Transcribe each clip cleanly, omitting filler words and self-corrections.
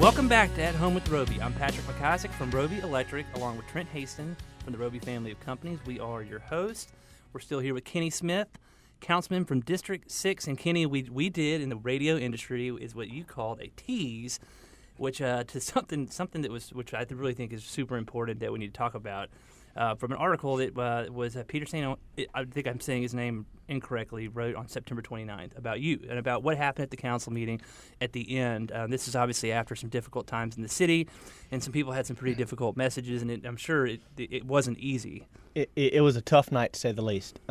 Welcome back to At Home with Roby. I'm Patrick McIsaac from Roby Electric, along with Trent Haston from the Roby family of companies. We are your hosts. We're still here with Kenny Smith, Councilman from District 6. And Kenny, we did in the radio industry is what you called a tease, which to something that was, which I really think is super important that we need to talk about. From an article that was Peter Sano, I think I'm saying his name incorrectly, wrote on September 29th about you and about what happened at the council meeting at the end. This is obviously after some difficult times in the city, and some people had some pretty difficult messages, and I'm sure it wasn't easy. It was a tough night, to say the least.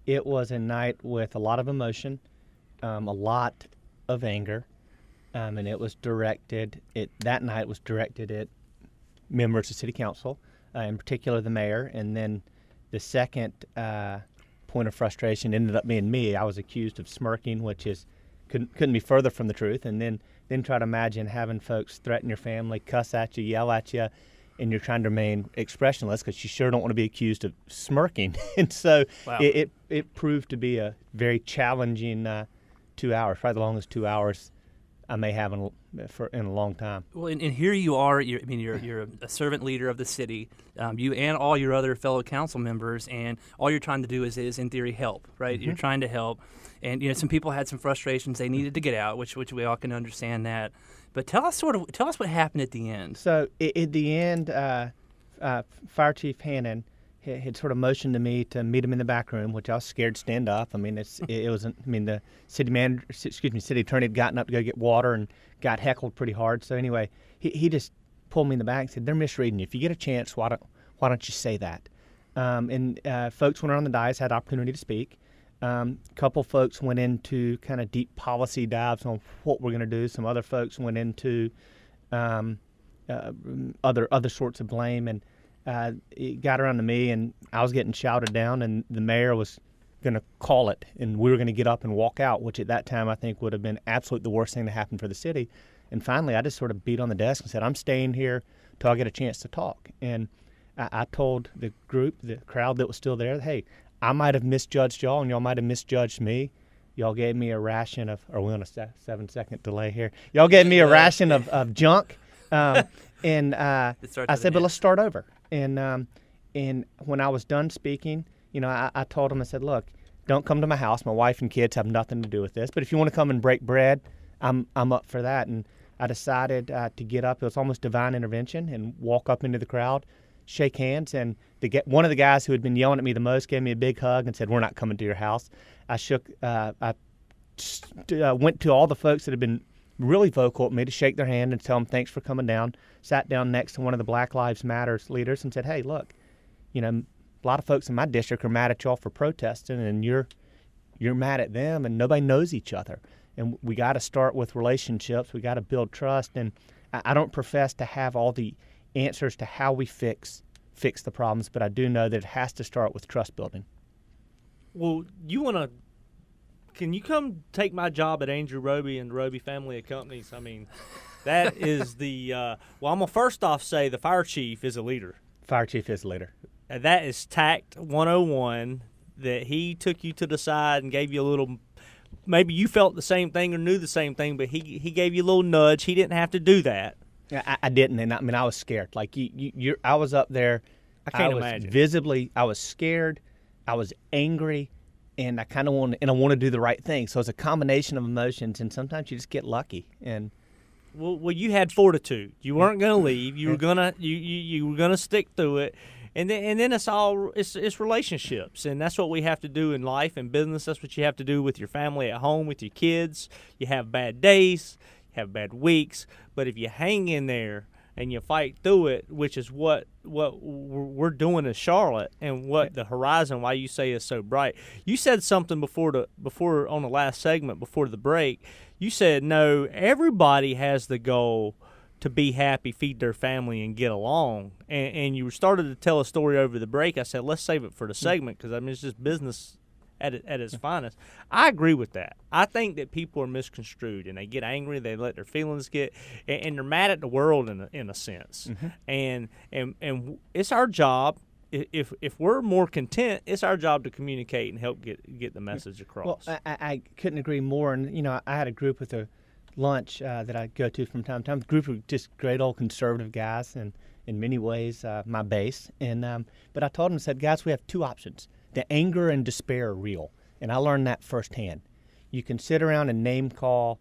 It was a night with a lot of emotion, a lot of anger, and it was directed. That night was directed at members of City Council. In particular the mayor, and then the second point of frustration ended up being me. I was accused of smirking, which is couldn't be further from the truth, and then try to imagine having folks threaten your family, cuss at you, yell at you, and you're trying to remain expressionless because you sure don't want to be accused of smirking. And so wow. it proved to be a very challenging 2 hours, probably the longest 2 hours I may have in a long time. Well, and here you are. You're a servant leader of the city. You and all your other fellow council members, and all you're trying to do is in theory help, right? Mm-hmm. You're trying to help, and some people had some frustrations they needed to get out, which we all can understand that. But tell us what happened at the end. So at the end, Fire Chief Hannon had sort of motioned to me to meet him in the back room, which I was scared to stand up. I mean, the city attorney had gotten up to go get water and got heckled pretty hard. So anyway, he just pulled me in the back and said, "They're misreading you. If you get a chance, why don't you say that?" And folks went around the dais, had opportunity to speak. A couple folks went into kind of deep policy dives on what we're going to do. Some other folks went into other sorts of blame, and it got around to me, and I was getting shouted down, and the mayor was going to call it, and we were going to get up and walk out, which at that time I think would have been absolutely the worst thing to happen for the city. And finally, I just sort of beat on the desk and said, "I'm staying here till I get a chance to talk." And I told the crowd that was still there, "Hey, I might have misjudged y'all, and y'all might have misjudged me. Y'all gave me a ration of," are we on a 7-second delay here? "Y'all gave me a ration of junk." And I said, "But let's start over." And when I was done speaking, I told him, I said, "Look, don't come to my house. My wife and kids have nothing to do with this. But if you want to come and break bread, I'm up for that." And I decided to get up. It was almost divine intervention, and walk up into the crowd, shake hands, and one of the guys who had been yelling at me the most gave me a big hug and said, "We're not coming to your house." I went to all the folks that had been really vocal at me to shake their hand and tell them thanks for coming down. Sat down next to one of the Black Lives Matters leaders and said, "Hey, look, a lot of folks in my district are mad at y'all for protesting, and you're mad at them, and nobody knows each other. And we got to start with relationships. We got to build trust. And I don't profess to have all the answers to how we fix the problems, but I do know that it has to start with trust building." Well, can you come take my job at Andrew Roby and the Roby family of companies? I mean, that is I'm going to first off say the fire chief is a leader. Fire chief is a leader. And that is tact 101, that he took you to the side and gave you a little, maybe you felt the same thing or knew the same thing, but he gave you a little nudge. He didn't have to do that. I didn't, and I was scared. Like I was up there. I can't imagine. Visibly, I was scared. I was angry. And I kind of want to do the right thing. So it's a combination of emotions, and sometimes you just get lucky. And well, you had fortitude. You weren't going to leave. You were gonna stick through it. And then it's relationships, and that's what we have to do in life and business. That's what you have to do with your family at home, with your kids. You have bad days, you have bad weeks, but if you hang in there and you fight through it, which is what we're doing in Charlotte, and what the horizon, why you say is so bright. You said something before on the last segment, before the break. You said, no, everybody has the goal to be happy, feed their family, and get along. And you started to tell a story over the break. I said, let's save it for the segment, because it's just business at its finest. I agree with that. I think that people are misconstrued, and they get angry, they let their feelings get, and they're mad at the world in a sense. Mm-hmm. And it's our job. If we're more content, it's our job to communicate and help get the message across. Well, I couldn't agree more. And I had a group with a lunch that I go to from time to time. The group of just great old conservative guys, and in many ways my base. And but I told them, I said, guys, we have two options. The anger and despair are real, and I learned that firsthand. You can sit around and name call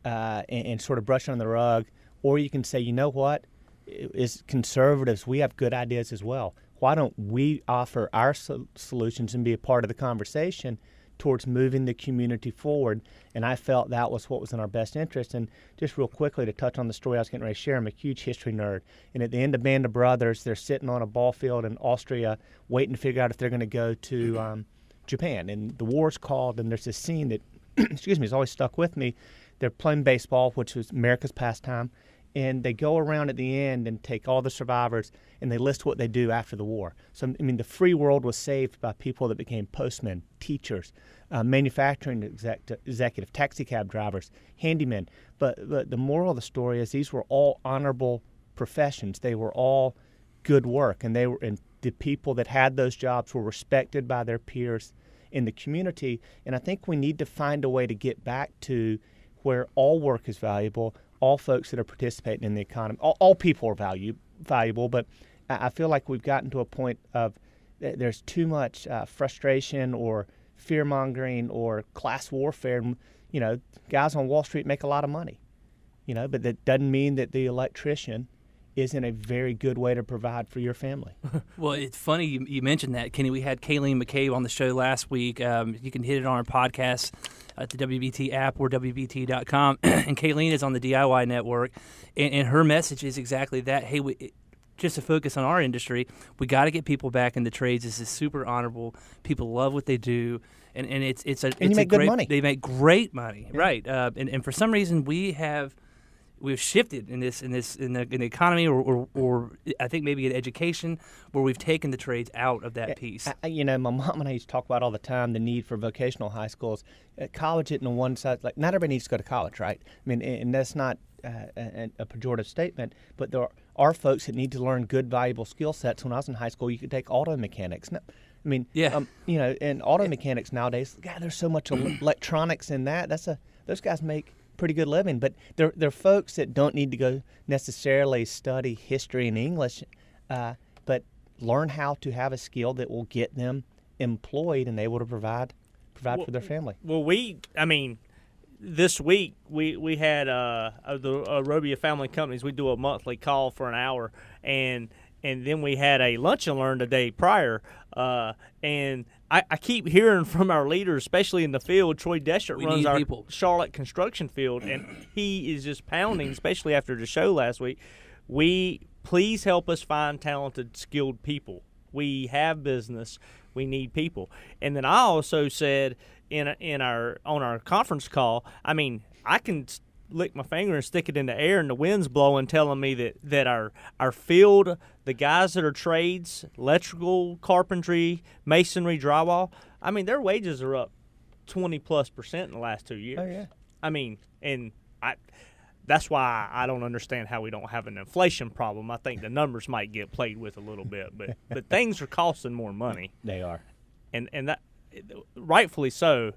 and sort of brush it on the rug, or you can say, you know what, as conservatives, we have good ideas as well. Why don't we offer our solutions and be a part of the conversation towards moving the community forward? And I felt that was what was in our best interest. And just real quickly to touch on the story I was getting ready to share, I'm a huge history nerd. And at the end of Band of Brothers, they're sitting on a ball field in Austria waiting to figure out if they're going to go to Japan. And the war's called, and there's this scene that, has always stuck with me. They're playing baseball, which was America's pastime. And they go around at the end and take all the survivors, and they list what they do after the war. So, I mean, the free world was saved by people that became postmen, teachers, manufacturing executive, taxi cab drivers, handymen. But the moral of the story is these were all honorable professions. They were all good work, and the people that had those jobs were respected by their peers in the community. And I think we need to find a way to get back to where all work is valuable, all folks that are participating in the economy, all people are valuable, but I feel like we've gotten to a point of there's too much frustration or fear-mongering or class warfare. You know, guys on Wall Street make a lot of money, but that doesn't mean that the electrician isn't a very good way to provide for your family. Well, it's funny you mentioned that, Kenny. We had Kayleen McCabe on the show last week. You can hit it on our podcast at the WBT app or WBT.com. And Kayleen is on the DIY network, and her message is exactly that. Hey, just to focus on our industry, we got to get people back in the trades. This is super honorable. People love what they do, and it's a you make good money. They make great money, yeah. Right? And for some reason we've shifted in the economy, or I think maybe in education, where we've taken the trades out of that piece. My mom and I used to talk about all the time the need for vocational high schools. College isn't on one side. Like, not everybody needs to go to college, right? I mean, and that's not a pejorative statement, but there are folks that need to learn good, valuable skill sets. When I was in high school, you could take auto mechanics. No, I mean, and auto mechanics nowadays, God, there's so much electronics in that. Those guys make pretty good living, but they're folks that don't need to go necessarily study history and English, but learn how to have a skill that will get them employed and able to provide for their family. Well, this week we had the Roby Family Companies. We do a monthly call for an hour, and then we had a lunch and learn the day prior, and I keep hearing from our leaders, especially in the field. Troy Deschert runs our Charlotte construction field, and he is just pounding, especially after the show last week. Please help us find talented, skilled people. We have business. We need people. And then I also said on our conference call, I mean, I can lick my finger and stick it in the air and the wind's blowing, telling me that our field, the guys that are trades, electrical, carpentry, masonry, drywall, I mean, their wages are up 20+% in the last 2 years. Oh, yeah. I mean, and that's why I don't understand how we don't have an inflation problem. I think the numbers might get played with a little bit, but things are costing more money. They are. And that rightfully so.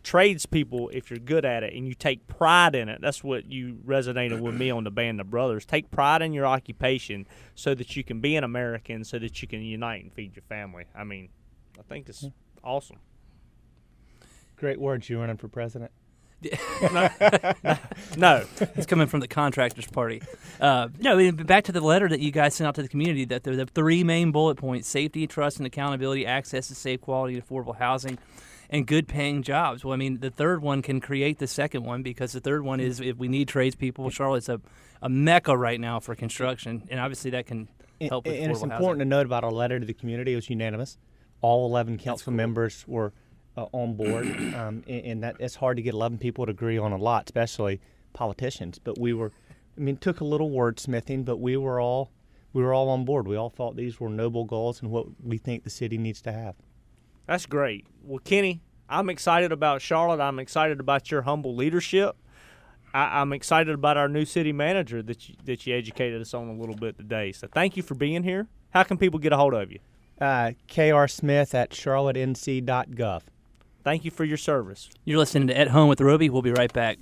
Tradespeople, if you're good at it and you take pride in it, that's what you resonated with me on the Band of Brothers. Take pride in your occupation so that you can be an American, so that you can unite and feed your family. I mean, I think it's awesome. Great words. You running for president? No. It's coming from the contractors party. Back to the letter that you guys sent out to the community, that the three main bullet points: safety, trust, and accountability, access to safe, quality, and affordable housing, and good-paying jobs. Well, I mean, the third one can create the second one, because the third one is, if we need tradespeople, Charlotte's a mecca right now for construction, and obviously that can help with affordable housing. And it's important to note about our letter to the community. It was unanimous. All 11 council members were on board, and that it's hard to get 11 people to agree on a lot, especially politicians. But took a little wordsmithing, but we were all on board. We all thought these were noble goals and what we think the city needs to have. That's great. Well, Kenny, I'm excited about Charlotte. I'm excited about your humble leadership. I'm excited about our new city manager that you educated us on a little bit today. So thank you for being here. How can people get a hold of you? KRSmith@charlottenc.gov. Thank you for your service. You're listening to At Home with Roby. We'll be right back.